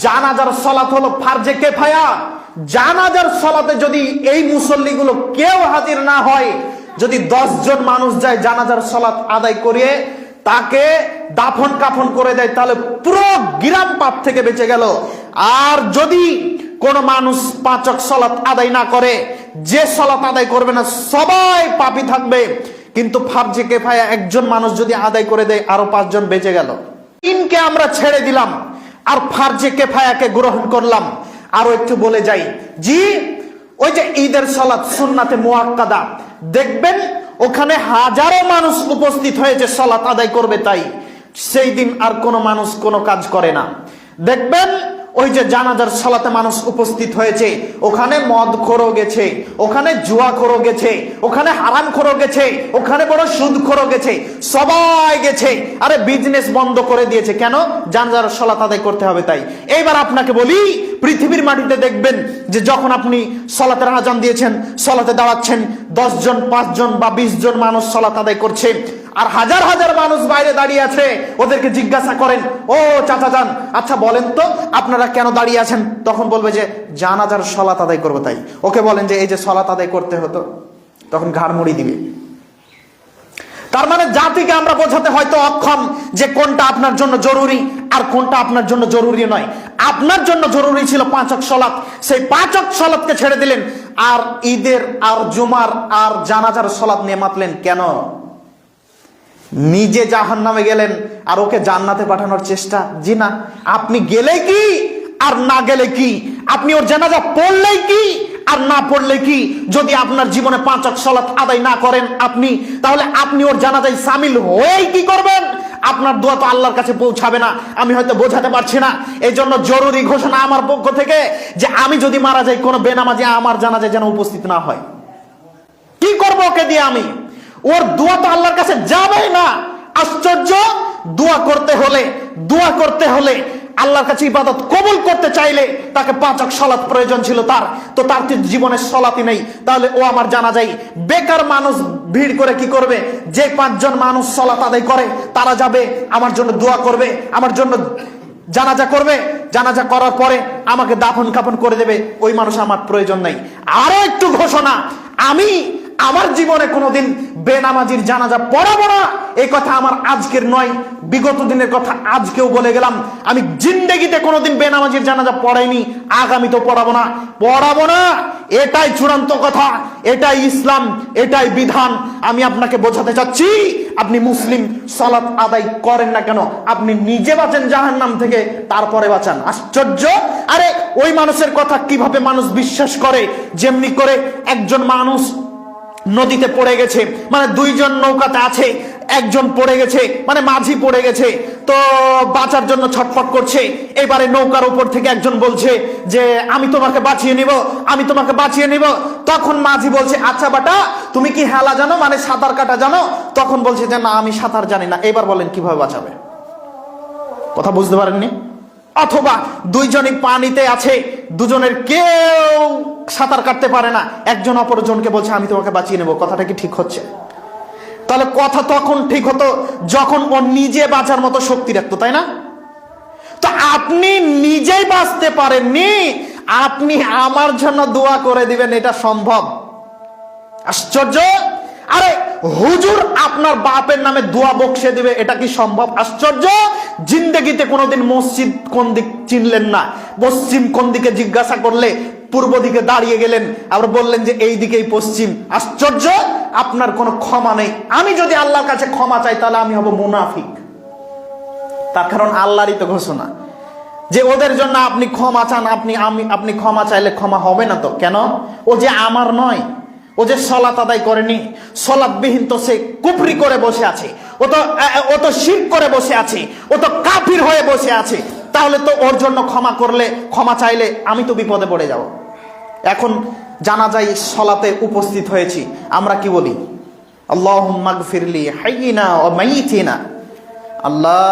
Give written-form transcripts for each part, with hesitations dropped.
জানাজার সালাত হলো ফারজে কিফায়া। জানাজার সালাতে যদি এই মুসল্লিগুলো কেউ হাজির না হয়, যদি 10 জন মানুষ যায় জানাজার সালাত আদায় করে তাকে দাফন কাফন করে দেয়, তাহলে পুরো গ্রাম পাপ থেকে বেঁচে গেল। আর যদি কোন মানুষ 5 ওয়াক্ত সালাত আদায় না করে, যে সালাত আদায় করবে না সবাই পাপী থাকবে। কিন্তু ফারজে কিফায়া একজন মানুষ যদি আদায় করে দেয়, আরো 5 জন বেঁচে গেল। তিনকে আমরা ছেড়ে দিলাম আর ফারজে কিফায়াকে গ্রহণ করলাম। আরো একটু বলে যাই, জি ওই যে ঈদের সালাত সুন্নাতে মুআক্কাদা, দেখবেন ওখানে হাজারো মানুষ উপস্থিত হয়েছে সালাত আদায় করবে, তাই সেই দিন আর কোনো মানুষ কোনো কাজ করে না। দেখবেন ওই যে জানাজার সালাতে মানুষ উপস্থিত হয়েছে, ওখানে মদ খোরও গেছে, ওখানে জুয়া খোরও গেছে, ওখানে হারাম খোরও গেছে, ওখানে বড় সুদ খোরও গেছে, সবাই গেছে। আরে বিজনেস বন্ধ করে দিয়েছে, কেন? জানাজার সালাত আদায় করতে হবে তাই। এইবার আপনাকে বলি, পৃথিবীর মাটিতে দেখবেন যে যখন আপনি সালাতের আজান দিয়েছেন, সালাতে দাঁড়াচ্ছেন, 10 জন 5 জন বা 20 জন মানুষ সালাত আদায় করছে, আর হাজার হাজার মানুষ বাইরে দাঁড়িয়ে আছে। ওদেরকে জিজ্ঞাসা করেন, ও চাচা যান, আচ্ছা বলেন তো আপনারা কেন দাঁড়িয়ে আছেন? তখন বলবে যে জানাজার সালাত আদায় করবো তাই। ওকে বলেন যে এই যে সালাত আদায় করতে হতো, তখন ঘাড় মুড়ি দিবে। তার মানে জাতিকে আমরা বোঝাতে হয়তো অক্ষম যে কোনটা আপনার জন্য জরুরি আর কোনটা আপনার জন্য জরুরি নয়। আপনার জন্য জরুরি ছিল 5 ওয়াক্ত সালাত, সেই 5 ওয়াক্ত সালাতকে ছেড়ে দিলেন, আর ঈদের আর জুমার আর জানাজার সালাত নিয়ে মাতলেন কেন? নিজে জাহান্নামে গেলেন আর ওকে জান্নাতে পাঠানোর চেষ্টা? জি না। আপনি গেলে কি আর না গেলে কি, আপনি ওর জানাজা পড়লেই কি আর না পড়লে কি, যদি আপনার জীবনে 5 ওয়াক্ত সালাত আদায় না করেন আপনি, তাহলে আপনি ওর জানাজায় শামিল হয়েই কি করবেন? আপনার দোয়া তো আল্লাহর কাছে পৌঁছাবে না। আমি হয়তো বোঝাতে পারছি না, এই জন্য জরুরি ঘোষণা আমার পক্ষ থেকে যে আমি যদি মারা যাই, কোনো বেনামাজি আমার জানাজায় যেন উপস্থিত না হয়। কি করবো ওকে দিয়ে আমি? ওর দোয়া তো আল্লাহর কাছে যাবেই না। আশ্চর্য! দোয়া করতে হলে আল্লাহর কাছে ইবাদত কবুল করতে চাইলে তাকে 5 ওয়াক্ত সালাত প্রয়োজন ছিল, তার তো জীবনের সালাতই নেই, তাহলে ও আমার জানাজায় বেকার মানুষ ভিড় করে কি করবে? যে 5 জন মানুষ সালাত আদায় করে তারা যাবে আমার জন্য দোয়া করবে, আমার জন্য জানাজা করবে, জানাজা করার পরে আমাকে দাফন কাফন করে দেবে, ওই মানুষ আমার প্রয়োজন নেই। আরো একটু ঘোষণা, আমি আমার জীবনে কোনোদিন বেনামাজির জানাজা পড়াবো না। এই কথা আমার আজকের নয়, বিগত দিনের কথা আজকেও বলে গেলাম। আমি জিন্দেগিতে কোনোদিন বেনামাজির জানাজা পড়াইনি, আগামী তো পড়াবো না। এটাই চূড়ান্ত কথা, এটাই ইসলাম, এটাই বিধান। আমি আপনাকে বোঝাতে চাচ্ছি, আপনি মুসলিম, সালাত আদায় করেন না কেন? আপনি নিজে বাঁচেন জাহান্নাম থেকে, তারপরে বাঁচান। আশ্চর্য! আরে ওই মানুষের কথা কিভাবে মানুষ বিশ্বাস করে? যেমনি করে একজন মানুষ নদীতে পড়ে গেছে, মানে 2 জন নৌকাতে আছে, একজন পড়ে গেছে, মানে মাঝি পড়ে গেছে, তো বাঁচার জন্য ছটফট করছে। এবারে নৌকার উপর থেকে একজন বলছে যে আমি তোমাকে বাঁচিয়ে নিব। তখন মাঝি বলছে, আচ্ছা বাটা, তুমি কি হেলা জানো, মানে সাঁতার কাটা জানো? তখন বলছে যে না, আমি সাঁতার জানি না। এবার বলেন কিভাবে বাঁচাবে? কথা বুঝতে পারেননি? অথবা 2 জনই পানিতে আছে, দুজনের কেউ সাঁতার কাটতে পারে না, একজন অপরজনকে বলছে আমি তোমাকে বাঁচিয়ে নেব। কথাটা কি ঠিক হচ্ছে? তাহলে কথা তখন ঠিক হতো যখন ও নিজে বাঁচার মতো শক্তি রাখতো, তাই না? তো আপনি নিজেই বাঁচতে পারেননি, আপনি আমার জন্য দোয়া করে দিবেন, এটা সম্ভব? আশ্চর্য! আরে হুজুর আপনার বাপের নামে দোয়া বকশে দিবে, এটা কি সম্ভব? আশ্চর্য! জিন্দেগিতে কোনোদিন মসজিদ কোন দিক চিনলেন না, পশ্চিম কোন দিকে জিজ্ঞাসা করলে পূর্ব দিকে দাঁড়িয়ে গেলেন, আবার বললেন যে এই দিকেই পশ্চিম। আশ্চর্য! আপনার কোনো ক্ষমা নেই। আমি যদি আল্লাহর কাছে ক্ষমা চাই তাহলে আমি হব মুনাফিক। তার কারণ আল্লাহরই তো ঘোষণা যে ওদের জন্য আপনি ক্ষমা চান, আপনি ক্ষমা চাইলে ক্ষমা হবে না। তো কেন? ও যে আমার নয়, ও যে সালাত আদায় করেনি, সালাতবিহীন তো সে কুফরি করে বসে আছে, ও তো শিরক করে বসে আছে, ও তো কাফির হয়ে বসে আছে। তাহলে তো ওর জন্য ক্ষমা চাইলে আমি তো বিপদে পড়ে যাব। এখন জানাজায় সালাতে উপস্থিত হয়েছি, আমরা কি বলি? আল্লাহুম্মা গফিরলি হাইয়িনা ওয়া মাইয়িতিনা। আল্লাহ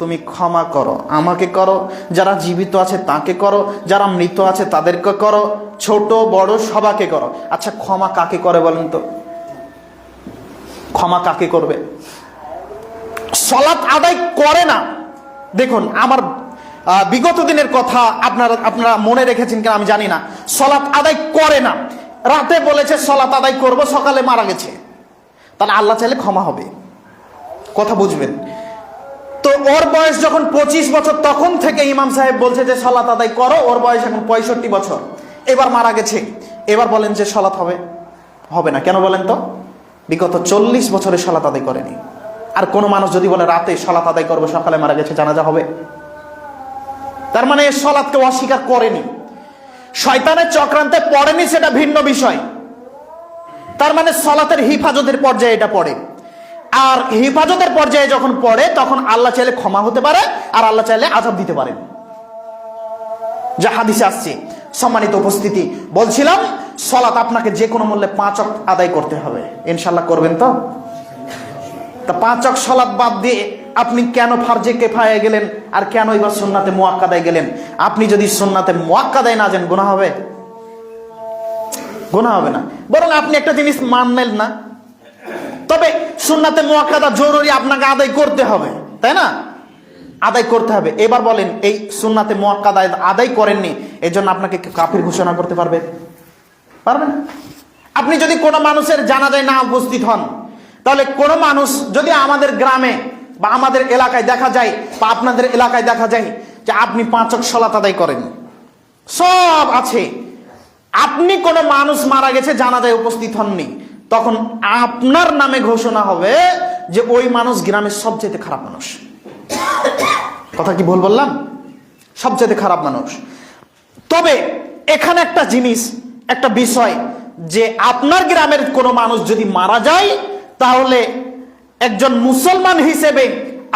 তুমি ক্ষমা করো, আমাকে করো, যারা জীবিত আছে তাকে করো, যারা মৃত আছে তাদেরকে করো, ছোট বড় সবাকে করো। আচ্ছা ক্ষমা কাকে করে বলেন তো? ক্ষমা কাকে করবে? সালাত আদায় করে না। দেখুন, আমার বিগত দিনের কথা আপনারা মনে রেখেছেন কিনা আমি জানি না, সালাত আদায় করে না, রাতে বলেছে সালাত আদায় করব, সকালে মারা গেছে, তাহলে আল্লাহ চাইলে ক্ষমা হবে। কথা বুঝবেন তো? ওর বয়স যখন 25 বছর তখন থেকে ইমাম সাহেব বলছে যে সালাত আদায় করো, ওর বয়স এখন 65 বছর, এবার মারা গেছে, এবার বলেন যে সালাত হবে না। কেন বলেন তো? বিগত 40 বছরে সালাত আদায় করেনি। আর কোন মানুষ যদি বলে রাতে সালাত আদায় করবো, সকালে মারা গেছে, জানাজা হবে? তার মানে সালাতকে অস্বীকার করেনি, শয়তানের চক্রান্তে পড়েনি, সেটা ভিন্ন বিষয়। তার মানে সালাতের হিফাজতের পর্যায়ে এটা পড়ে। আর হিফাজতের পর্যায়ে যখন পড়ে তখন আল্লাহ চাইলে ক্ষমা হতে পারে, আর আল্লাহ চাইলে আযাব দিতে পারেন, যা হাদিসে আসছে। সম্মানিত উপস্থিতি, বলছিলাম সালাত আপনাকে যে কোনো মূল্যে 5 ওয়াক্ত আদায় করতে হবে। ইনশাআল্লাহ করবেন তো? তা 5 ওয়াক্ত সালাত বাদ দিয়ে আপনি কেন ফারজে কিফায়া গেলেন, আর কেন এবার সুন্নাতে মুআক্কাদায় গেলেন? আপনি যদি সুন্নাতে মুআক্কাদায় না যান, গুনাহ হবে? গুনাহ হবে না, বরং আপনি একটা জিনিস মানলেন না। তবে সুন্নাতে মুআক্কাদা জরুরি, আপনাকে আদায় করতে হবে, তাই না? আদায় করতে হবে। এবার বলেন, এই সুন্নাতে মুআক্কাদা আদায় করেননি, এজন্য আপনাকে কাফির ঘোষণা করতে পারবেন? আপনি যদি কোনো মানুষের জানাজায় না উপস্থিত হন, তাহলে কোনো মানুষ যদি আমাদের গ্রামে বা আমাদের এলাকায় দেখা যায়, বা আপনাদের এলাকায় দেখা যায় যে আপনি 5 ওয়াক্ত সালাত আদায় করেন, সব আছে, আপনি কোনো মানুষ মারা গেছে, জানাজায় উপস্থিত হননি, তখন আপনার নামে ঘোষণা হবে যে ওই মানুষ গ্রামের সবচেয়ে খারাপ মানুষ। কথা কি ভুল বললাম? সবচেয়ে খারাপ মানুষ। তবে এখানে একটা জিনিস, একটা বিষয়, যে আপনার গ্রামের কোনো মানুষ যদি মারা যায়, তাহলে একজন মুসলমান হিসেবে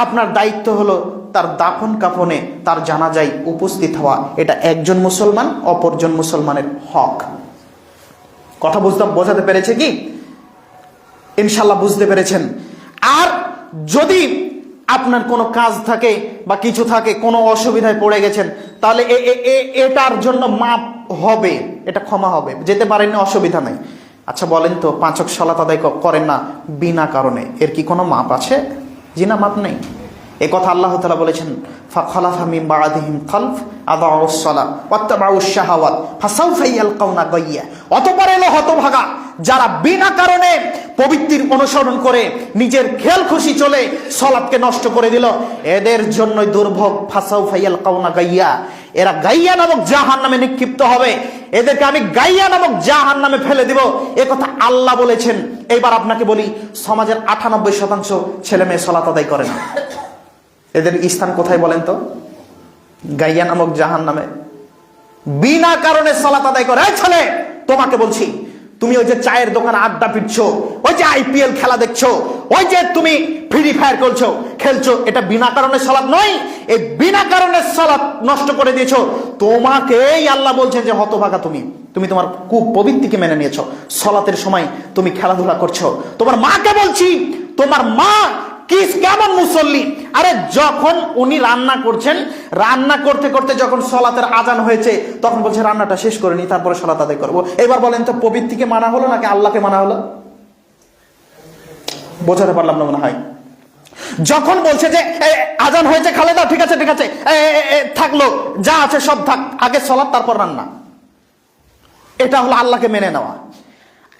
আপনার দায়িত্ব হলো তার দাফন কাফনে, তার জানাজায় উপস্থিত হওয়া। এটা একজন মুসলমান অপরজন মুসলমানের হক। কথা বোঝাতে পেরেছে কি? ইনশাল্লাহ বুঝতে পেরেছেন। আর যদি আপনার কোনো কাজ থাকে বা কিছু থাকে, কোনো অসুবিধায় পড়ে গেছেন, তাহলে এটার জন্য মাপ হবে, এটা ক্ষমা হবে। যেতে পারেননি, অসুবিধা নাই। আচ্ছা বলেন তো, 5 ওয়াক্ত সালাত আদায় করেন না বিনা কারণে, এর কি কোনো মাপ আছে? জি না, মাপ নেই। এই কথা আল্লাহ তাআলা বলেছেন, ফাখালাফা মিন বা'দিহিম খালফ আদাউস সালাত ওয়াত্তাবাউশ শাহাওয়াত ফাসাউফা ইয়ালকাউনা গায়্যা। অতঃপর এলো হতভাগা, যারা বিনা কারণে পবিত্রির অনুসরণ করে নিজের খেয়াল খুশি চলে সালাতকে নষ্ট করে দিল, এদের জন্যই দুর্ভোগ। ফাসাউফা ইয়ালকাউনা গায়্যা, এরা গাইয়া নামক জাহান্নামে নিক্ষিপ্ত হবে, এদেরকে আমি গাইয়া নামক জাহান্নামে ফেলে দিব। এ কথা আল্লাহ বলেছেন। এবার আপনাকে বলি, সমাজের 98% ছেলে মেয়ে সালাত আদায় করে না। এদের স্থান কোথায় বলেন তো? গাইয়া নামক জাহান্নামে। বিনা কারণে সালাত আদায় করে। এই ছেলে, তোমাকে বলছি, তুমি ওই যে চায়ের দোকানে আড্ডা পিটছো, ওই যে IPL খেলা দেখছো, ওই যে তুমি ফ্রি ফায়ার খেলছো, এটা বিনা কারণে সালাত নয়। এই বিনা কারণে সালাত নষ্ট করে দিয়েছো, তোমাকেই আল্লাহ বলছেন যে হতভাগা তুমি তোমার কুপবিত্তিকে মেনে নিয়েছো। সালাতের সময় তুমি খেলাধুলা করছো। তোমার মাকে বলছি, তোমার মা কেমন মুসল্লি। আরে যখন উনি রান্না করছেন, রান্না করতে করতে যখন সালাতের আজান হয়েছে, তখন বলছে রান্নাটা শেষ করে নি, তারপরে সালাত আদায় করবো। এবার বলেন তো, পবিত্রকে মানা হলো নাকি আল্লাহকে মানা হলো? বোঝাতে পারলাম না মনে হয়। যখন বলছে যে আজান হয়েছে, খালেদা ঠিক আছে থাকলো, যা আছে সব থাক, আগে সালাত তারপর রান্না, এটা হলো আল্লাহকে মেনে নেওয়া।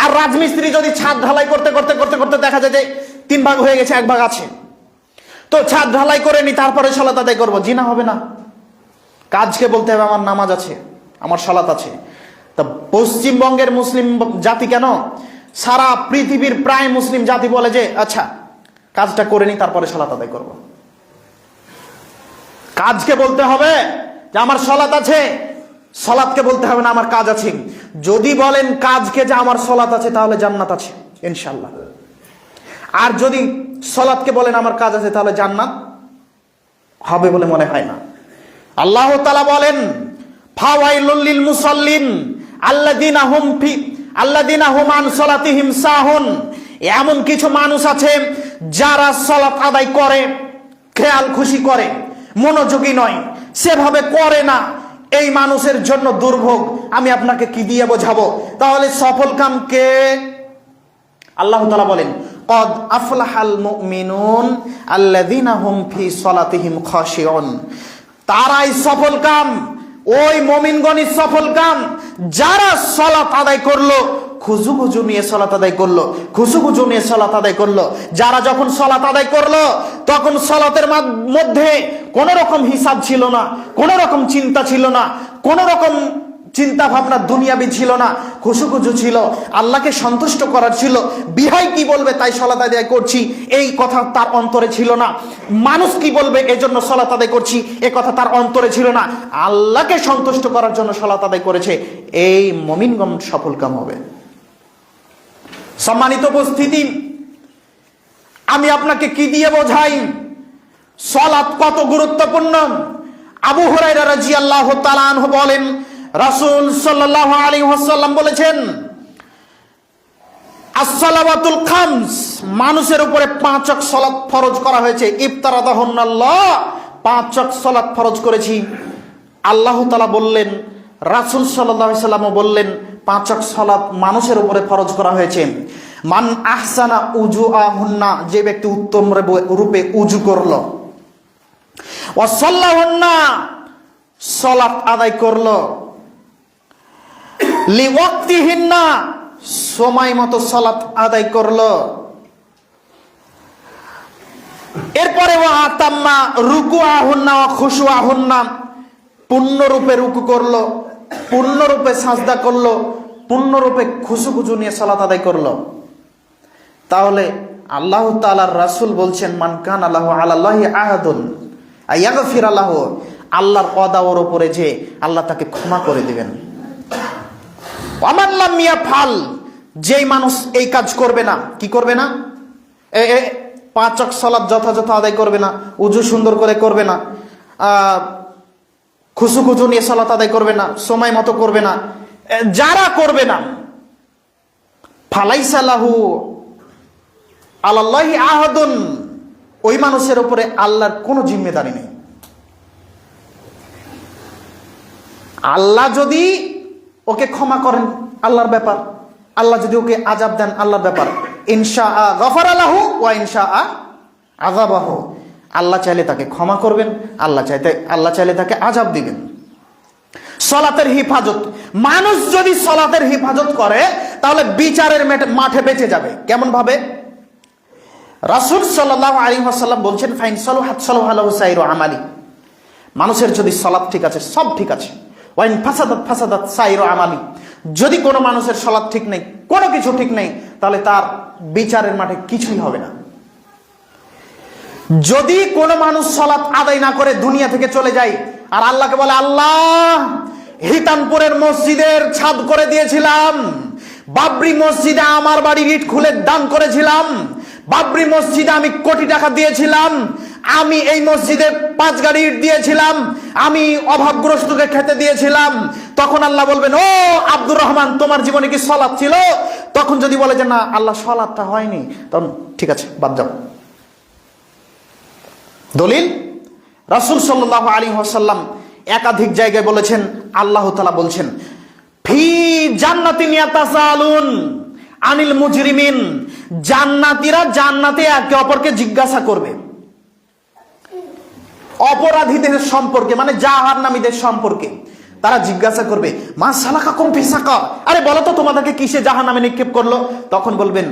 আর রাজমিস্ত্রি যদি ছাদ ঢালাই করতে করতে করতে করতে দেখা যায় যে 3 ভাগ হয়ে গেছে, 1 ভাগ আছে, তো ছাদ ঢালাই করে নি, তারপরে সালাত আদায় করবো, জিনা হবে না? কাজকে বলতে হবে আমার নামাজ আছে, আমার সালাত আছে। তা পশ্চিমবঙ্গের মুসলিম জাতি কেন, সারা পৃথিবীর প্রায় মুসলিম জাতি বলে যে আচ্ছা কাজটা করে নি, তারপরে সালাত আদায় করবো। কাজকে বলতে হবে যে আমার সালাত আছে, সালাতকে বলতে হবে না আমার কাজ আছে। যদি বলেন কাজকে যে আমার সালাত আছে, তাহলে জান্নাত আছে ইনশাআল্লাহ। আর যদি সালাতকে বলেন আমার কাজ আছে, তাহলে জান্নাত হবে বলে মনে হয় না। আল্লাহ তাআলা বলেন, ফাওয়াইলুল লিল মুসাল্লিন আল্লাযীনা হুম আন সালাতিহিম সাহুন। এমন কিছু মানুষ আছে যারা সালাত আদায় করে, খেয়াল খুশি করে, মনোযোগী নয়, সেভাবে করে না। এই মানুষের জন্য দুর্ভোগ। আমি আপনাকে কি দিয়ে বোঝাবো? তাহলে সফল কাম কে? আল্লাহ তাআলা বলেন, কদ আফলাহাল মুমিনুন আল্লাযীনা হুম ফি সালাতিহিম খাশিউন। তারাই সফল কাম, ওই মুমিনগণই সফল কাম যারা সালাত আদায় করলো, খুজুখুজু নিয়ে সালাত আদায় করলো, খুজুখুজু নিয়ে সালাত আদায় করলো। যারা যখন সালাত আদায় করলো তখন সালাতের মধ্যে কোন রকম হিসাব ছিল না, কোন রকম চিন্তা ছিল না, কোন রকম চিন্তা ভাবনা দুনিয়াবি ছিল না, খুশুখুজু ছিল, আল্লাহকে সন্তুষ্ট করার ছিল। বিহাই কি বলবে তাই সালাত আদায় করছি এই কথা তার অন্তরে ছিল না, মানুষ কি বলবে এজন্য সালাত আদায় করছি এ কথা তার অন্তরে ছিল না, আল্লাহকে সন্তুষ্ট করার জন্য সালাত আদায় করেছে। এই মুমিনগণ সফলকাম হবে। সম্মানিত উপস্থিতি, আমি আপনাকে কি দিয়ে বোঝাই সালাত কত গুরুত্বপূর্ণ? আবু হুরায়রা রাদিয়াল্লাহু তাআলা আনহু বলেন, রাসূল সাল্লাল্লাহু আলাইহি ওয়াসাল্লাম বলেছেন, as-salawatul khams, মানুষের উপরে 5 ওয়াক্ত সালাত ফরজ করা হয়েছে। ইফতারাদাহুন্নাল্লাহ, 5 ওয়াক্ত সালাত ফরজ করেছি আল্লাহ তাআলা বললেন, রাসূল সাল্লাল্লাহু আলাইহি ওয়াসাল্লাম বললেন 5 ওয়াক্ত সালাত মানুষের উপরে ফরজ করা হয়েছে। মান আহসানা উজুআহুন্না, যে ব্যক্তি উত্তম রূপে উজু করলো, ওয়া সাল্লাহুন্না, সালাত আদায় করলো, লিওয়াক্তিহিন্না, সময় মতো সালাত আদায় করলো, এরপরে ওয়া আতাম্মা রুকুআহুন্না ওয়া খুশুআহুন্না, পূর্ণরূপে রুকু করলো, পূর্ণরূপে সাজদা করলো, পূর্ণরূপে খুশুখুজু নিয়ে সালাত আদায় করলো। তাহলে আল্লাহ তাআলার রাসূল বলছেন, মান কানা লাহু আলাল্লাহি আহাদুন আয়াগফিরা লাহু, আল্লাহর ওয়াদা ওর উপরে যে আল্লাহ তাকে ক্ষমা করে দিবেন। ওয়ামান লাম ইয়াফআল, যেই মানুষ এই কাজ করবে না, কি করবে না, 5 ওয়াক্ত সালাত যথাযথ আদায় করবে না, উজু সুন্দর করে করবে না, খুশুখুজু নিয়ে সালাত আদায় করবে না, সময় মতো করবে না, যারা করবে না, ফালাইসা লাহু আলাল্লাহি আহাদুন, ওই মানুষের উপরে আল্লাহর কোনো জিম্মেদারি নেই। আল্লাহ যদি ওকে ক্ষমা করেন আল্লাহর ব্যাপার, আল্লাহ যদি ওকে আযাব দেন আল্লাহর ব্যাপার। ইনশাআ গফারা লাহু ওয়া ইনশাআ আযাবাহু, আল্লাহ চাইলে তাকে ক্ষমা করবেন, আল্লাহ চাইলে তাকে আযাব দিবেন। সালাতের হিফাজত, মানুষ যদি সালাতের হিফাজত করে তাহলে বিচারের মাঠে বেঁচে যাবে। কেমন ভাবে? রাসূল সাল্লাল্লাহু আলাইহি ওয়াসাল্লাম বলছেন, ফাইন সালাহাত সালাহু সাইরু আমালি, মানুষের যদি সালাত ঠিক আছে সব ঠিক আছে, ওয়াইন ফাসাদাত ফাসাদাত সাইরু আমালি, যদি কোনো মানুষের সালাত ঠিক নেই, কোনো কিছু ঠিক নেই, তাহলে তার বিচারের মাঠে কিছুই হবে না। যদি কোনো মানুষ সালাত আদায় না করে দুনিয়া থেকে চলে যায় আর আল্লাহকে বলে, আল্লাহ হিতানপুরের মসজিদের ছাদ করে দিয়েছিলাম, বাবরি মসজিদে আমার বাড়ির ইট খুলে দান করেছিলাম, বাবরি মসজিদে আমি কোটি টাকা দিয়েছিলাম, আমি এই মসজিদে 5 গাড়ি ইট দিয়েছিলাম, আমি অভাবগ্রস্তকে খেতে দিয়েছিলাম, তখন আল্লাহ বলবেন, ও আব্দুর রহমান তোমার জীবনে কি সালাত ছিল? তখন যদি বলে যে না আল্লাহ সালাতটা হয়নি, তখন ঠিক আছে বাদ যাও। দলিল, রাসূল সাল্লাল্লাহু আলাইহি ওয়াসাল্লাম একাধিক জায়গায় বলেছেন, আল্লাহ তাআলা বলছেন, ফি জান্নাতিন ইয়াতাসালুন আনিল মুজরিমিন, জান্নাতীরা জান্নাতে একে অপরকে জিজ্ঞাসা করবে অপরাধীদের সম্পর্কে, মানে জাহান্নামীদের সম্পর্কে। তারা জিজ্ঞাসা করবে, মা সালাকাকুম ফি সাকার, আরে বলো তো তোমাদেরকে কিসে জাহান্নামে নিক্ষেপ করলো? তখন বলবেন,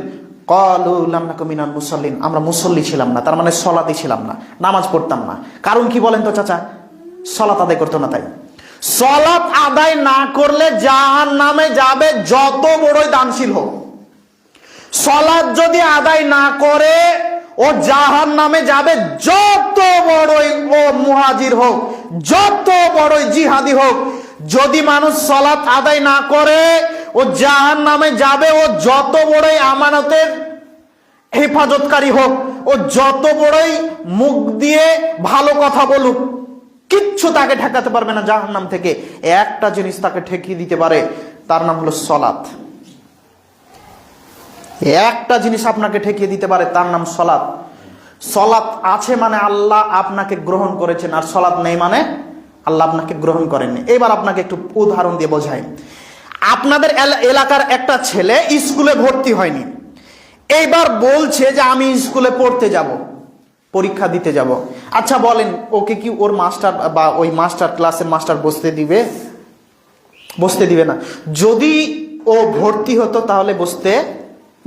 ক্বালু লাম নাকু মিনাল মুসাল্লিন, আমরা মুসল্লি ছিলাম না, তার মানে সালাতই ছিলাম না, নামাজ পড়তাম না। কারণ কি বলেন তো চাচা? সালাত আদায় করতো না। তাই সালাত আদায় না করলে জাহান্নামে যাবে যত বড়ই দানশীল হোক। সালাত যদি আদায় না করে ও জাহান্নামে যাবে যত বড়ই ও মুহাজির হোক, যত বড়ই জিহাদি হোক। যদি মানুষ সালাত আদায় না করে ও জাহান্নামে যাবে, ও যত বড়ই আমানতের হেফাজতকারী হোক, ও যত বড়ই মুখ দিয়ে ভালো কথা বলুক, কিচ্ছু তাকে ঠেকাতে পারবে না জাহান্নাম থেকে। একটা জিনিস তাকে ঠেকিয়ে দিতে পারে, তার নাম হলো সালাত। একটা জিনিস আপনাকে ঠেকিয়ে দিতে পারে, তার নাম সালাত। সালাত আছে মানে আল্লাহ আপনাকে গ্রহণ করেছেন, আর সালাত নেই মানে আল্লাহ আপনাকে গ্রহণ করেননি। এবার আপনাকে একটু উদাহরণ দিয়ে বোঝাই। আপনাদের এলাকার একটা ছেলে স্কুলে ভর্তি হয়নি, এইবার বলছে যে আমি স্কুলে পড়তে যাব। পরীক্ষা দিতে যাব। আচ্ছা বলেন, ওকে কি ওর মাস্টার বা ওই মাস্টার ক্লাসের মাস্টার বসতে দিবে? বসতে দিবে না। যদি ও ভর্তি হতো তাহলে বসতে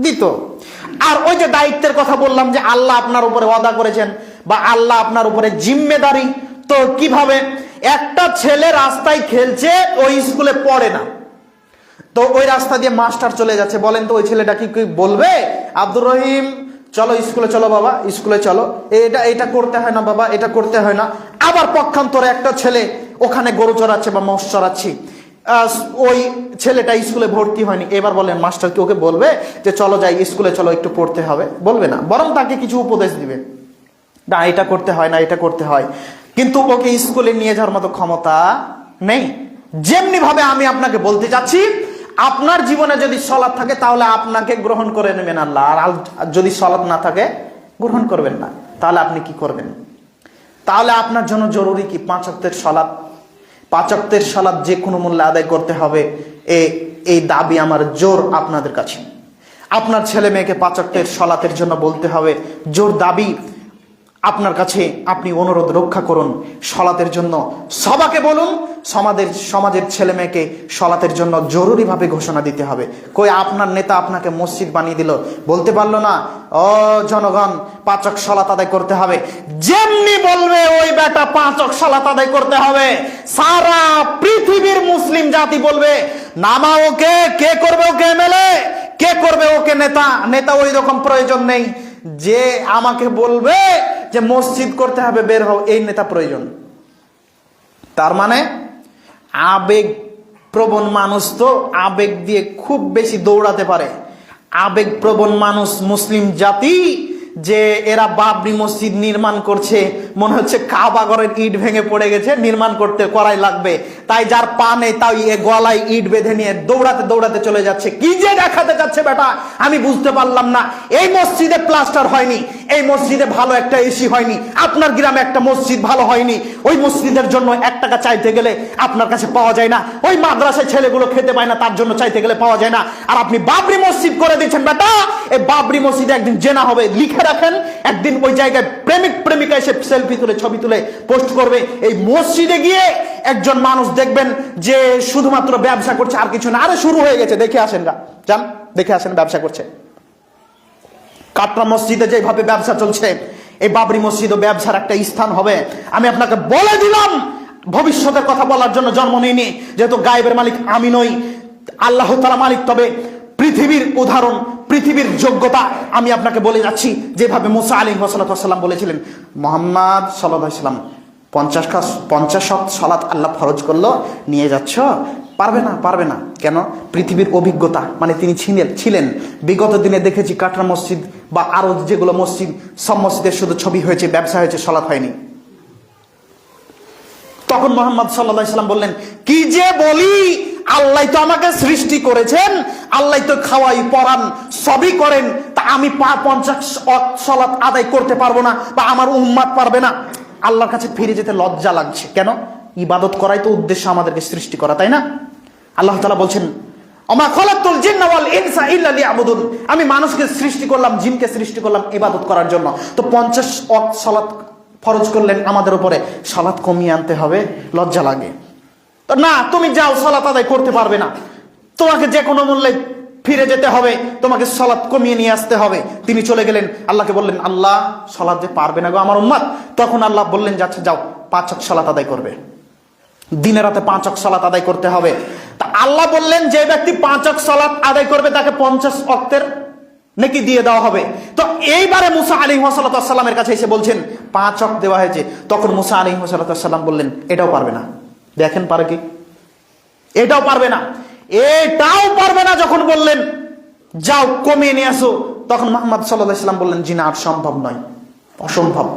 দিত। আর ওই যে দায়িত্বের কথা বললাম যে আল্লাহ আপনার উপরে ওয়াদা করেছেন বা আল্লাহ আপনার উপরে জিম্মেদারি, তো কিভাবে? একটা ছেলে রাস্তায় খেলছে, ওই স্কুলে পড়ে না, তো ওই রাস্তা দিয়ে মাস্টার চলে যাচ্ছে, বলেন তো ওই ছেলেটা কি বলবে আব্দুর রহিম চলো স্কুলে, চলো বাবা স্কুলে চলো, এটা করতে হয় না বাবা, এটা করতে হয় না। আবার পক্ষান্তরে একটা ছেলে ওখানে গরু চড়াচ্ছে বা মোষ চড়াচ্ছি, ওই ছেলেটা স্কুলে ভর্তি হয়নি, এবার বলেন মাস্টার কি ওকে বলবে যে চলো যাই স্কুলে, চলো একটু পড়তে হবে? বলবে না, বরং তাকে কিছু উপদেশ দিবে, না এটা করতে হয় না, এটা করতে হয়। কিন্তু ওকে স্কুলে নিয়ে যাওয়ার মতো ক্ষমতা নেই। যেমনি ভাবে আমি আপনাকে বলতে চাচ্ছি, আপনার জীবনে যদি সলাৎ থাকে তাহলে আপনাকে গ্রহণ করে নেবেন আল্লাহ, আর যদি সলাৎ না থাকে গ্রহণ করবেন না। তাহলে আপনি কি করবেন? তাহলে আপনার জন্য জরুরি কি 5 ওয়াক্তের সলাৎ। 5 ওয়াক্তের সলাৎ যে কোনো মূল্যে আদায় করতে হবে, এই দাবি আমার জোর আপনাদের কাছে। আপনার ছেলে মেয়েকে 5 ওয়াক্তের সলাতের জন্য বলতে হবে, জোর দাবি আপনার কাছে। আপনি অনুরোধ রক্ষা করুন সলাতের জন্য, সবাকে বলুন সমাজের ছেলে মেয়েকে সলাতের জন্য জরুরিভাবে ঘোষণা দিতে হবে। কই আপনার নেতা আপনাকে মসজিদ বানিয়ে দিল, বলতে পারলো না ও জনগণ 5 ওয়াক্ত সলাত আদায় করতে হবে? যেমনি বলবে ওই বেটা 5 ওয়াক্ত সলাত আদায় করতে হবে, সারা পৃথিবীর মুসলিম জাতি বলবে নামা ওকে, কে করবে ওকে এমএলএ, কে করবে ওকে নেতা ওই রকম প্রয়োজন নেই, যে আমাকে বলবে যে মসজিদ করতে হবে বের হও, এই নেতা প্রয়োজন। তার মানে আবেগ প্রবণ মানুষ তো আবেগ দিয়ে খুব বেশি দৌড়াতে পারে। আবেগ প্রবণ মানুষ মুসলিম জাতি, যে এরা বাবরি মসজিদ নির্মাণ করছে, মনে হচ্ছে কাবা ঘরের ইট ভেঙে পড়ে গেছে, নির্মাণ করাই লাগবে, তাই যার পা নেই তাই গলায় ইট বেঁধে নিয়ে দৌড়াতে দৌড়াতে চলে যাচ্ছে। কি যে দেখাতে যাচ্ছে বেটা আমি বুঝতে পারলাম না। এই মসজিদে প্লাস্টার হয়নি, এই মসজিদে ভালো একটা এসি হয়নি, আপনার গ্রামে একটা মসজিদ ভালো হয়নি, ওই মসজিদের জন্য 1 টাকা চাইতে গেলে আপনার কাছে পাওয়া যায় না, ওই মাদ্রাসায় ছেলেগুলো খেতে পায় না তার জন্য চাইতে গেলে পাওয়া যায় না, আর আপনি বাবরি মসজিদ করে দিচ্ছেন। বেটা এই বাবরি মসজিদে একদিন জেনা হবে, লিখে রাখেন, একদিন ওই জায়গায় প্রেমিক প্রেমিকা এসে সেলফি তুলে ছবি তুলে পোস্ট করবে। এই মসজিদে গিয়ে একজন মানুষ দেখবেন যে শুধুমাত্র ব্যবসা করছে আর কিছু না। আরে শুরু হয়ে গেছে, দেখে আসেন গা, যান দেখে আসেন, ব্যবসা করছে। কাটরা মসজিদে যেভাবে ব্যবসা চলছে, এই বাবরি মসজিদও ব্যবসার একটা স্থান হবে। আমি আপনাকে বলে দিলাম, ভবিষ্যতের কথা বলার জন্য জন্ম নিইনি, যেহেতু গায়েবের মালিক আমি নই, আল্লাহ তাআলা মালিক। তবে পৃথিবীর উদাহরণ, পৃথিবীর যোগ্যতা আমি আপনাকে বলে যাচ্ছি, যেভাবে মুসা আলাইহিস সালাম বলেছিলেন, মুহাম্মদ সাল্লাল্লাহু আলাইহি ওয়াসাল্লাম 50 ওয়াক্ত সালাত আল্লাহ ফরজ করলো, নিয়ে যাচ্ছ, পারবে না। কেন? পৃথিবীর অভিজ্ঞতা, মানে তিনি ছিলেন। বিগত দিনে দেখেছি কাটরা মসজিদ বা আরো যেগুলো মসজিদ, সব মসজিদের শুধু ছবি হয়েছে, ব্যবসা হয়েছে, সালাত হয়নি। তখন মুহাম্মদ সাল্লাল্লাহু আলাইহি ওয়াসাল্লাম বললেন, কি যে বলি, আল্লাহ তো আমাকে সৃষ্টি করেছেন, আল্লাহ তো খাওয়াই পরান সবই করেন, তা আমি 50 ওয়াক্ত সালাত আদায় করতে পারবো না বা আমার উম্মাত পারবে না? আল্লাহর কাছে ফিরে যেতে লজ্জা লাগছে। কেন? ইবাদত করাই তো উদ্দেশ্য আমাদেরকে সৃষ্টি করা, তাই না? আল্লাহ তাআলা বলছেন, ওমা খালাকতুল জিন্না ওয়াল ইনসা ইল্লা লিয়াবুদুন, আমি মানুষকে সৃষ্টি করলাম, জিনকে সৃষ্টি করলাম ইবাদত করার জন্য। তো 50 ওয়াক্ত সালাত ফরজ করলেন আমাদের উপরে, সালাত কমিয়ে আনতে হবে, লজ্জা লাগে। তো না, তুমি যাও, সালাত আদায় করতে পারবে না, তোমাকে যে কোনো মূল্যে ফিরে যেতে হবে, তোমাকে সালাত কমিয়ে নিয়ে আসতে হবে। তিনি চলে গেলেন, আল্লাহকে বললেন, আল্লাহ সালাত যে পারবে না গো আমার উম্মত। তখন আল্লাহ বললেন, যাচ্ছে যাও 5 ওয়াক্ত সালাত আদায় করবে, দিনে রাতে 5 ওয়াক্ত সালাত আদায় করতে হবে। তা আল্লাহ বললেন, যে ব্যক্তি 5 ওয়াক্ত সালাত আদায় করবে তাকে 50 ওয়াক্তের নেকি দিয়ে দেওয়া হবে। তো এইবারে মুসা আলাইহিস সালামের কাছে এসে বলছেন 5 ওয়াক্ত দেওয়া হয়েছে। তখন মুসা আলাইহিস সালাম বললেন, এটাও পারবে না। দেখেন পারে কি? এটাও পারবে না, এটাও পারবে না। যখন বললেন যাও কমিয়ে নিয়ে আসো, তখন মুহাম্মদ সাল্লাল্লাহু আলাইহি ওয়াসাল্লাম বললেন, জি না, আর সম্ভব নয়, অসম্ভব।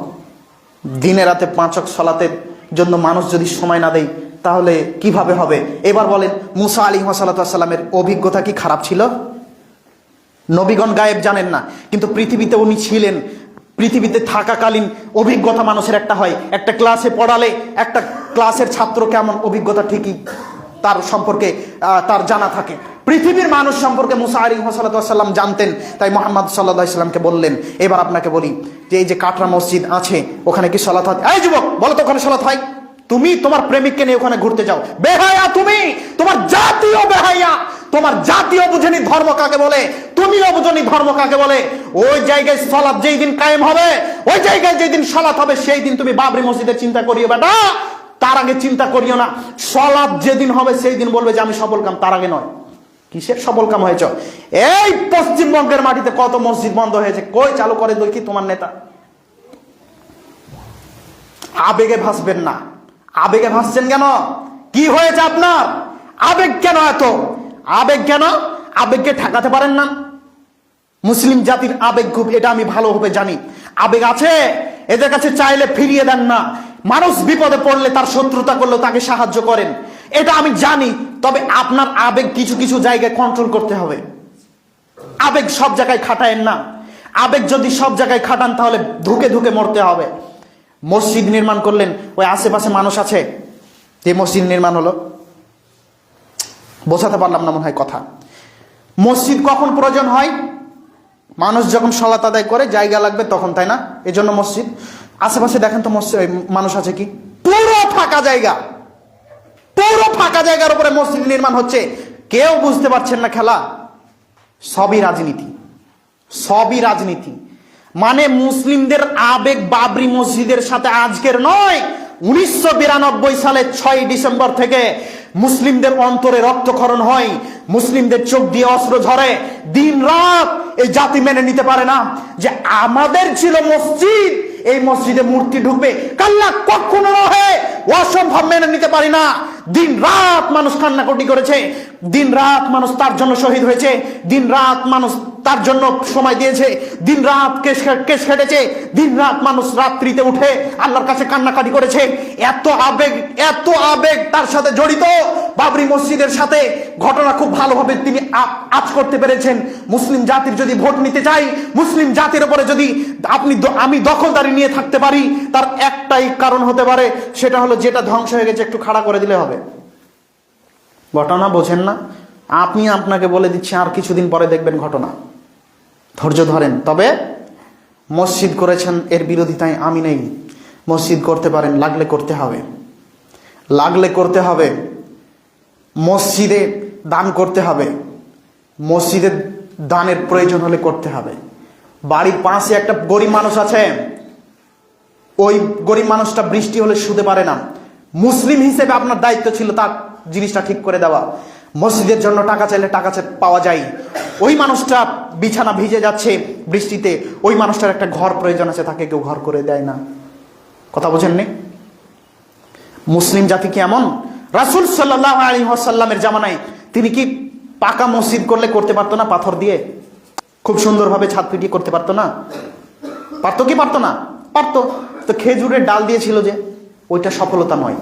দিনে রাতে 5 ওয়াক্ত সালাতের জন্য মানুষ যদি সময় না দেয় তাহলে কিভাবে হবে? এবার বলেন, মুসা আলাইহিস সালামের অভিজ্ঞতা কি খারাপ ছিল? নবীগণ গায়েব জানেন না, কিন্তু পৃথিবীতে উনি ছিলেন। পৃথিবীতে থাকাকালীন অভিজ্ঞতা মানুষের একটা হয়। একটা ক্লাসে পড়ালে একটা ক্লাসের ছাত্র কেমন অভিজ্ঞতা ঠিকই তার সম্পর্কে তার জানা থাকে। পৃথিবীর মানুষ সম্পর্কে মুসা আলাইহিস সালাম জানতেন। তাই মুহাম্মদ সাল্লাল্লাহু আলাইহি ওয়াসাল্লামকে বললেন, এবার আপনাকে বলি, যে এই যে কাটরা মসজিদ আছে ওখানে কি সালাত হয়? এই যুবক বলো তো ওখানে সালাত হয়? তুমি তোমার প্রেমিককে নিয়ে ওখানে ঘুরতে যাও, বেহায়া তুমি, তোমার জাতীয় বেহায়া, তোমার জাতীয় বুঝেনি ধর্ম কাকে বলে, তুমিও বুঝনি ধর্ম কাকে বলে। ওই জায়গায় সালাত যেই দিন কায়েম হবে, ওই জায়গায় যেই দিন সালাত হবে সেই দিন তুমি বাবরি মসজিদের চিন্তা করিও বেটা, তার আগে চিন্তা করিও না। সালাত যেদিন হবে সেই দিন বলবে যে আমি সফল কাম, তার আগে নয়। কিসের সফল কাম হয়েছ? এই পশ্চিমবঙ্গের মাটিতে কত মসজিদ বন্ধ হয়েছে, কই চালু করে দেখি তোমার নেতা। আবেগে ভাসবেন না। আবেগে ভাসছেন কেন? কি হয়েছে আপনার? আবেগ কেন এত? আবেগ কেন? আবেগকে ঠেকাতে পারেন না? মুসলিম জাতির আবেগ খুব, এটা আমি ভালোভাবে জানি। আবেগ আছে, এদের কাছে চাইলে ফিরিয়ে দেন না। মানুষ বিপদে পড়লে তার শত্রুতা করলে তাকে সাহায্য করেন, এটা আমি জানি। তবে আপনার আবেগ কিছু কিছু জায়গায় কন্ট্রোল করতে হবে। আবেগ সব জায়গায় খাটায়েন না। আবেগ যদি সব জায়গায় খাটান তাহলে ধুকে ধুকে মরতে হবে। মসজিদ নির্মাণ করলেন, ওই আশেপাশে মানুষ আছে, যে মসজিদ নির্মাণ হলো, বোঝাতে পারলাম না মনে হয় কথা। মসজিদ কখন প্রয়োজন হয়? মানুষ যখন সালাত আদায় করে জায়গা লাগবে তখন, তাই না? এই জন্য মসজিদ। আশেপাশে দেখেন তো মসজিদ মানুষ আছে কি? পুরো ফাঁকা জায়গা, পুরো ফাঁকা জায়গার উপরে মসজিদ নির্মাণ হচ্ছে। কেউ বুঝতে পারছেন না খেলা? সবই রাজনীতি, সবই রাজনীতি। মানে মুসলিমদের আবেগ বাবরি মসজিদের সাথে আজকের নয়, 1992 সালে 6 ডিসেম্বর থেকে মুসলিমদের অন্তরে রক্তক্ষরণ হয়, মুসলিমদের চোখ দিয়ে অস্ত্র ঝরে। দিন রাত এই জাতি মেনে নিতে পারে না যে আমাদের ছিল মসজিদ, এই মসজিদে মূর্তি ঢুকবে, কাল্লা কখনো নহে, অসম্ভব মেনে নিতে পারি না। দিন রাত মানুষ কান্নাকাটি করেছে, দিন রাত মানুষ তার জন্য শহীদ হয়েছে, দিন রাত মানুষ তার জন্য সময় দিয়েছে, দিন রাত কেশ খেটেছে, দিন রাত মানুষ রাত্রিতে উঠে আল্লাহর কাছে কান্নাকাটি করেছে। এত আবেগ, এত আবেগ তার সাথে জড়িত। বাবরি মসজিদের সাথে ঘটনা খুব ভালোভাবে তিনি আজ করতে পেরেছেন। মুসলিম জাতির যদি ভোট নিতে চাই, মুসলিম জাতির উপরে যদি আমি দখলদারি নিয়ে থাকতে পারি, তার একটাই কারণ হতে পারে, সেটা হলো যেটা ধ্বংস হয়ে গেছে একটু খাড়া করে দিলে হবে। ঘটনা বোঝেন না? আপনি আপনাকে বলে দিচ্ছি আর কিছুদিন পরে দেখবেন ঘটনা। ধৈর্য ধরেন। তবে মসজিদ করেছেন এর বিরোধিতায় আমি নেই। মসজিদ করতে পারেন, লাগলে করতে হবে, লাগলে করতে হবে। মসজিদে দান করতে হবে, মসজিদের দানের প্রয়োজন হলে করতে হবে। বাড়ির পাশে একটা গরিব মানুষ আছে, ওই গরিব মানুষটা বৃষ্টি হলে শুতে পারে না। মুসলিম হিসেবে আপনার দায়িত্ব ছিল তার জিনিসটা ঠিক করে দেওয়া। মসজিদের জন্য টাকা চাইলে টাকা পাওয়া যায়। ওই মানুষটা বিছানা ভিজে যাচ্ছে বৃষ্টিতে, ওই মানুষটার একটা ঘর প্রয়োজন আছে, তাকে কেউ ঘর করে দেয় না। কথা বোঝেননি? মুসলিম জাতি কি এমন? রাসূল সাল্লাল্লাহু আলাইহি ওয়াসাল্লামের জামানায় তিনি কি পাকা মসজিদ করলে করতে পারতো না? পাথর দিয়ে খুব সুন্দরভাবে ছাদ পিটিয়ে করতে পারতো না? পারতো কি পারতো না? পারতো। তো খেজুরের ডাল দিয়েছিল যে, ওইটা সফলতা নয়,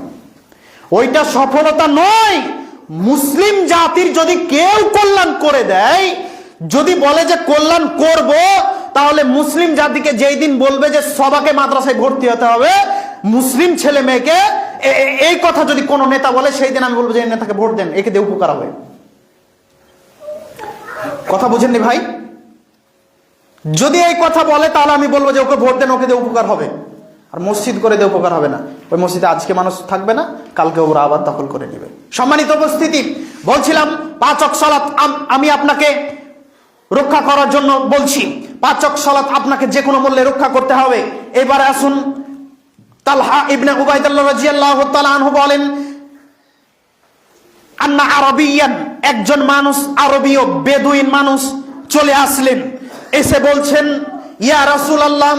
ওইটা সফলতা নয়। মুসলিম জাতির যদি কেউ কল্যাণ করে দেয়, যদি বলে যে কল্যাণ করব, তাহলে মুসলিম জাতিকে যেই দিন বলবে যে সবাকে মাদ্রাসায় ভর্তি হতে হবে, মুসলিম ছেলে মেয়েকে, এই কথা যদি কোনো নেতা বলে, সেই দিন আমি বলবো যে এই নেতাকে ভোট দেন, একে দিয়ে উপকার হবে। কথা বুঝেননি ভাই? যদি এই কথা বলে তাহলে আমি বলবো যে ওকে ভোট দেন, ওকে দিয়ে উপকার হবে। আর মসজিদ করে দিয়ে উপকার হবে না। ওই মসজিদে আজকে মানুষ থাকবে না, কালকে ওরা আবার দখল করে নেবে। সম্মানিত উপস্থিতি, বলছিলাম 5 ওয়াক্ত সালাত আমি আপনাকে রক্ষা করার জন্য বলছি। 5 ওয়াক্ত সালাত আপনাকে যে কোনো মূল্যে রক্ষা করতে হবে। এবারে আসুন, তালহা ইবনে উবাইদুল্লাহ রাদিয়াল্লাহু তাআলা আনহু বলেন, আন্না আরবিয়ান, একজন মানুষ, আরবীয় বেদুইন মানুষ চলে আসলেন, এসে বলছেন, ইয়া রাসূলুল্লাহ,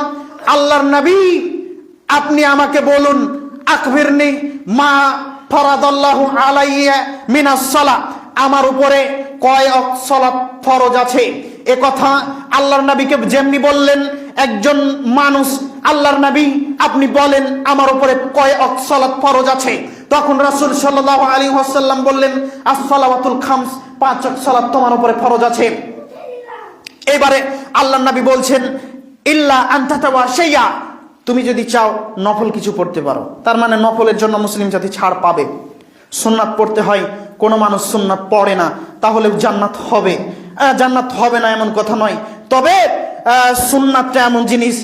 আল্লাহর নবী, আপনি আমাকে বলুন, আখবিরনি মা ফরাদাল্লাহু আলাইয়া মিনাস সালাহ, আমার উপরে কয় ওয়াক্ত সালাত ফরজ আছে। এ কথা আল্লাহর নবীকে যেমনি বললেন একজন মানুষ, আল্লাহর নবী আপনি বলেন আমার উপরে কয় ওয়াক্ত সালাত ফরজ আছে। তখন রাসূল সাল্লাল্লাহু আলাইহি ওয়াসাল্লাম বললেন, আস-সালাওয়াতুল খামস, 5 ওয়াক্ত সালাত তোমার উপরে ফরজ আছে। এবারে আল্লাহর নবী বলছেন, ইল্লা আন তাতাওয়াশিয়া, তুমি যদি চাও নফল কিছু পড়তে পারো। তার মানে নফলের জন্য মুসলিম জাতি ছাড় পাবে। সুন্নাত পড়তে হয়, কোনো মানুষ সুন্নাত পড়ে না, তাহলে জান্নাত হবে? জান্নাত হবে না এমন কথা নয়। তবে সুন্নাতটা এমন জিনিস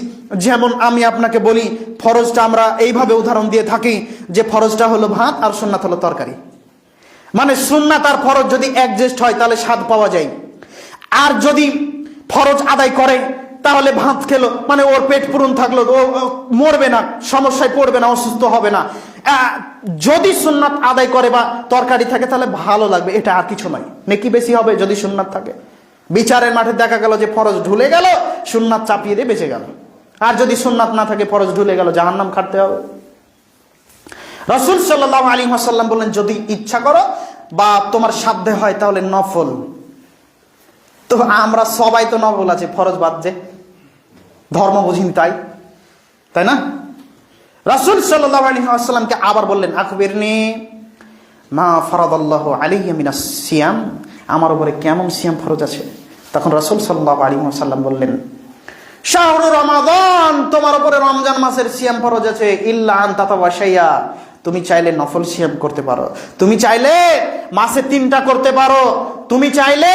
যেমন আমি আপনাকে বলি, ফরজটা আমরা এইভাবে উদাহরণ দিয়ে থাকি যে ফরজটা হলো ভাত আর সুন্নাত হলো তরকারি। মানে সুন্নাত আর ফরজ যদি অ্যাডজাস্ট হয় তাহলে স্বাদ পাওয়া যায়। আর যদি ফরজ আদায় করে তাহলে ভাত খেলো, মানে ওর পেট পূরণ থাকলো, ও মরবে না, সমস্যায় পড়বে না, অসুস্থ হবে না। যদি সুন্নাত আদায় করে বা তরকারি থাকে তাহলে ভালো লাগবে, এটা আর কিছু নয়। নেকি বেশি হবে যদি সুন্নাত থাকে। বিচারের মাঠে দেখা গেল যে ফরজ ঢুলে গেল, সুন্নাত চাপিয়ে দিয়ে বেঁচে গেল। আর যদি সুন্নাত না থাকে, ফরজ ঢুলে গেল, জাহান্নাম খাটতে হবে। রাসূল সাল্লাল্লাহু আলাইহি ওয়াসাল্লাম বললেন, যদি ইচ্ছা করো বা তোমার সাধ্যে হয় তাহলে নফল। তো আমরা সবাই তো নফল আছে, ফরজ বাদ যে, ধর্ম বুঝিনি তাই না? রাসূল সাল্লাল্লাহু আলাইহি ওয়াসাল্লামকে আবার বললেন, আখবিরনি মা ফারাদাল্লাহু আলাইহি মিনাস সিয়াম, আমার উপরে কেমন সিয়াম ফরজ আছে। তখন রাসূল সাল্লাল্লাহু আলাইহি ওয়াসাল্লাম বললেন, শাহরু রমাদান, তোমার উপরে রমজান মাসের সিয়াম ফরজ আছে, ইল্লা আন তাতাওয়াশাইয়া, তুমি চাইলে নফল সিয়াম করতে পারো, তুমি চাইলে মাসে 3টা করতে পারো, তুমি চাইলে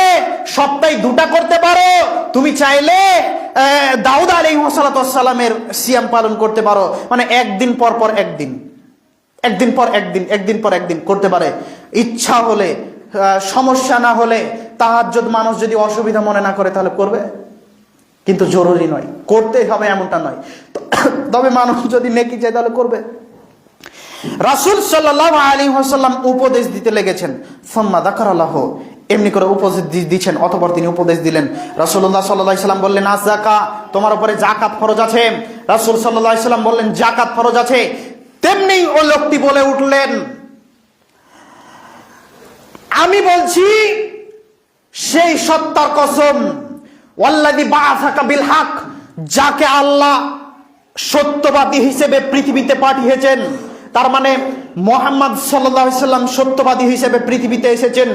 সপ্তাহে 2টা করতে পারো, তুমি চাইলে দাউদ আলাইহিস সালামের সিয়াম পালন করতে পারো। মানে একদিন পর পর একদিন, একদিন পর একদিন, একদিন পর একদিন করতে পারে। ইচ্ছা হলে, সমস্যা না হলে, তাহাজ্জুদ মানুষ যদি অসুবিধা মনে না করে তাহলে করবে, কিন্তু জরুরি নয়, করতেই হবে এমনটা নয়। তবে মানুষ যদি নেকি চায় তাহলে করবে। রাসূল সাল্লাল্লাহু আলাইহি ওয়াসাল্লাম উপদেশ দিতে লেগেছেন, ফাম্মা যাকারাল্লাহু, এমনি করে উপদেশ দিচ্ছেন, অতঃপর তিনি উপদেশ দিলেন। রাসূলুল্লাহ সাল্লাল্লাহু আলাইহি ওয়াসাল্লাম বললেন, আযাকা, তোমার উপরে যাকাত ফরজ আছে। রাসূল সাল্লাল্লাহু আলাইহি ওয়াসাল্লাম বললেন, যাকাত ফরজ আছে। তেমনি ওই লোকটি বলে উঠলেন, আমি বলছি সেই সত্তার কসম, ওয়াল্লাযী বাআসাকা বিল হক, যাকে আল্লাহ সত্যবাদী হিসেবে পৃথিবীতে পাঠিয়েছেন। তার মানে মুহাম্মদ সাল্লাল্লাহু আলাইহি ওয়াসাল্লাম সত্যবাদী হিসেবে পৃথিবীতে এসেছেন।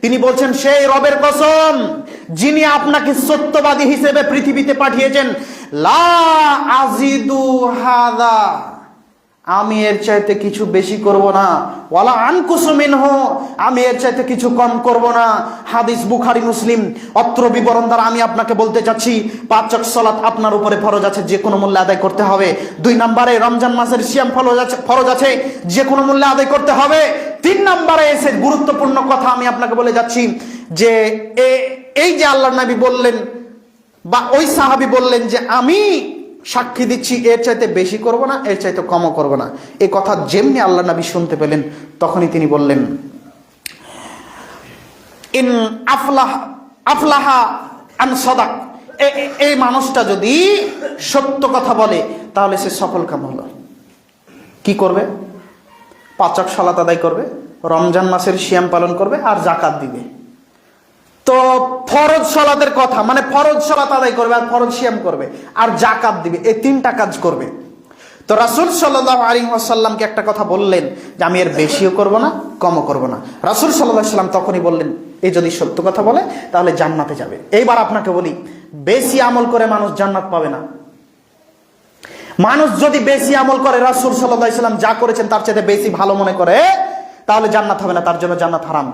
তিনি বলছেন, সেই রবের কসম যিনি আপনাকে সত্যবাদী হিসেবে পৃথিবীতে পাঠিয়েছেন, লা আজিদু হাদা, আমি এর চাইতে কিছু বেশি করব না, ওয়ালা আনকুসু মিনহু, আমি এর চাইতে কিছু কম করব না। হাদিস বুখারী মুসলিম। অত্র বিবরণ দ্বারা আমি আপনাকে বলতে চাচ্ছি, 5 ওয়াক্ত সালাত আপনার উপরে ফরজ আছে, যে কোনো মূল্যে আদায় করতে হবে। 2 নম্বরে রমজান মাসের সিয়াম ফরজ আছে, যে কোনো মূল্যে আদায় করতে হবে। 3 নম্বরে এসে গুরুত্বপূর্ণ কথা আমি আপনাকে বলে যাচ্ছি যে এই যে আল্লাহর নবী বললেন বা ওই সাহাবী বললেন যে আমি সাক্ষী দিচ্ছি এর চাইতে বেশি করব না, এর চাইতে কমও করব না। এই কথা যেমনি আল্লাহ নবী শুনতে পেলেন, তখনই তিনি বললেন, ইন আফলাহা আন সাদাক, এই মানুষটা যদি সত্য কথা বলে তাহলে সে সফল কাম হলো। কি করবে? 5 ওয়াক্ত সালাত আদায় করবে, রমজান মাসের সিয়াম পালন করবে আর যাকাত দিবে। তো ফরজ সালাতের কথা, মানে ফরজ সালাত আদায় করবে আর ফরজ সিয়াম করবে আর যাকাত দিবে, এই 3টা কাজ করবে। তো রাসূল সাল্লাল্লাহু আলাইহি ওয়াসাল্লামকে একটা কথা বললেন যে আমি এর বেশিও করব না, কমও করব না। রাসূল সাল্লাল্লাহু আলাইহি ওয়াসাল্লাম তখনই বললেন, এই যদি সত্য কথা বলে তাহলে জান্নাতে যাবে। এইবার আপনাকে বলি, বেশি আমল করে মানুষ জান্নাত পাবে না। মানুষ যদি বেশি আমল করে, রাসূল সাল্লাল্লাহু আলাইহি ওয়াসাল্লাম যা করেছেন তার চাইতে বেশি ভালো মনে করে, তাহলে জান্নাত হবে না, তার জন্য জান্নাত হারাম,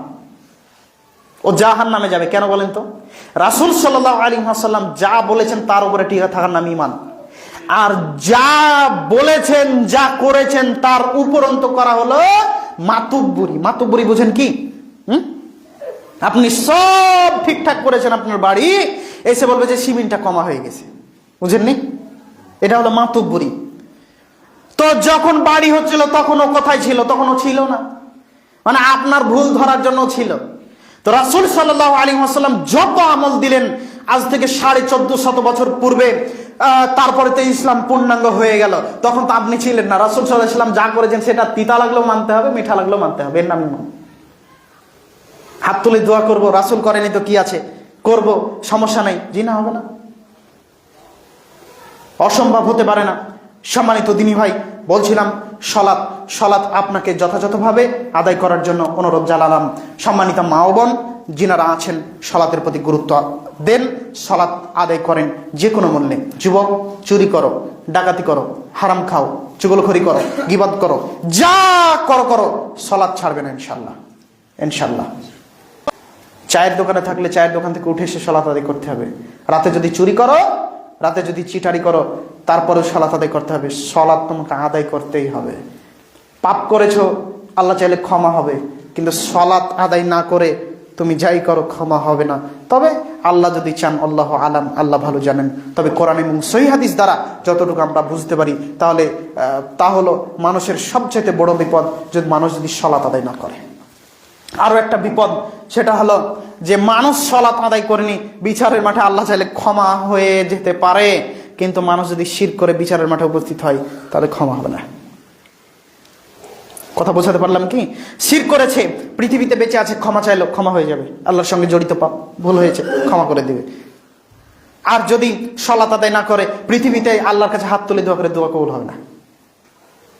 ও জাহান্নামে যাবে। কেন বলেন তো? রাসূল সাল্লাল্লাহু আলাইহি ওয়াসাল্লাম যা বলেছেন তার উপরে টিকে থাকার নাম ঈমান। আর যা বলেছেন, যা করেছেন তার উপরন্ত করা হলো মাতুব্বরি। মাতুব্বরি বুঝেন কি? আপনি সব ঠিকঠাক করেছেন, আপনার বাড়ি এসে বলবে যে সিমেন্টটা কমা হয়ে গেছে, বুঝেননি? এটা হলো মাতুব্বরি। তো যখন বাড়ি হচ্ছিল তখন ও কোথায় ছিল? তখন ও ছিল না, মানে আপনার ভুল ধরার জন্য ছিল। তো রাসূল সাল্লাল্লাহু আলাইহি ওয়াসাল্লাম যত আমল দিলেন আজ থেকে 1450 বছর পূর্বে, তারপরে তো ইসলাম পূর্ণাঙ্গ হয়ে গেল, তখন তো আপনি ছিলেন না। রাসূল সাল্লাল্লাহু আলাইহি ওয়াসাল্লাম যা করেছেন সেটা তিতা লাগলেও মানতে হবে, মিঠা লাগলেও মানতে হবে, এর নাম ঈমান। হাত তুলে দোয়া করব, রাসূল করেনি তো কি আছে, করব, সমস্যা নাই, জি না, হবে না, অসম্ভব হতে পারে না। সম্মানিত দিনী ভাই, বলছিলাম সলাৎ আপনাকে যথাযথভাবে আদায় করার জন্য অনুরোধ জানালাম। সম্মানিত মা ও বোন যিনারা আছেন, সলাতের প্রতি গুরুত্ব দেন, সলাৎ আদায় করেন যে কোনো মূল্যে। যুবক, চুরি করো, ডাকাতি করো, হারাম খাও, চুগলখড়ি করো, গীবত করো, যা করো, সলাৎ ছাড়বে না ইনশাল্লাহ, ইনশাল্লাহ। চায়ের দোকানে থাকলে চায়ের দোকান থেকে উঠে এসে সলাৎ আদায় করতে হবে। রাতে যদি চুরি করো, রাতে যদি চিটারি করো, তারপরেও সালাত আদায় করতে হবে। সালাত তোমাকে আদায় করতেই হবে। পাপ করেছো, আল্লাহ চাইলে ক্ষমা হবে, কিন্তু সালাত আদায় না করে তুমি যাই করো ক্ষমা হবে না। তবে আল্লাহ যদি চান, আল্লাহ আলাম, আল্লাহ ভালো জানেন। তবে কোরআন এবং সহিহ হাদিস দ্বারা যতটুকু আমরা বুঝতে পারি, তাহলে তা হলো মানুষের সবচেয়ে বড় বিপদ যদি মানুষ যদি সালাত আদায় না করে। আরো একটা বিপদ, সেটা হলো যে মানুষ সালাত আদায় করেনি, বিচারের মাঠে আল্লাহ চাইলে ক্ষমা হয়ে যেতে পারে, কিন্তু মানুষ যদি শিরক করে বিচারের মাঠে উপস্থিত হয় তাহলে ক্ষমা হবে না। কথা বোঝাতে পারলাম কি? শিরক করেছে, পৃথিবীতে বেঁচে আছে, ক্ষমা চাইলো, ক্ষমা হয়ে যাবে, আল্লাহর সঙ্গে জড়িত পাপ, ভুল হয়েছে, ক্ষমা করে দিবে। আর যদি সালাত আদায় না করে, পৃথিবীতে আল্লাহর কাছে হাত তুলে দোয়া করে, দোয়া কবুল হবে না।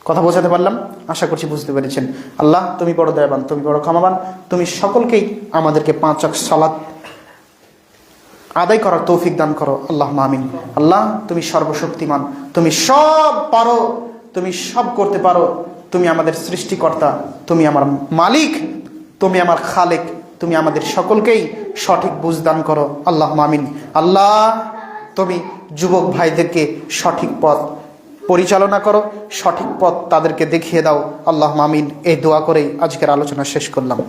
কথা বোঝাতে পারলাম? আশা করছি বুঝতে পেরেছেন। আল্লাহ তুমি বড় দয়াবান, তুমি বড় ক্ষমাবান। তুমি সকলকেই আমাদেরকে 5 ওয়াক্ত সালাত আদায় করার তৌফিক দান করো, আল্লাহ আমিন। আল্লাহ তুমি সর্বশক্তিমান, তুমি সব পারো, তুমি সব করতে পারো। তুমি আমাদের সৃষ্টিকর্তা, তুমি আমার মালিক, তুমি আমার খালেক। তুমি আমাদের সকলকেই সঠিক বুঝ দান করো, আল্লাহ আমিন। আল্লাহ তুমি যুবক ভাইদেরকে সঠিক পথ পরিচালনা করো, সঠিক পথ তাদেরকে দেখিয়ে দাও, আল্লাহ আমিন। এই দোয়া করেই আজকের আলোচনা শেষ করলাম।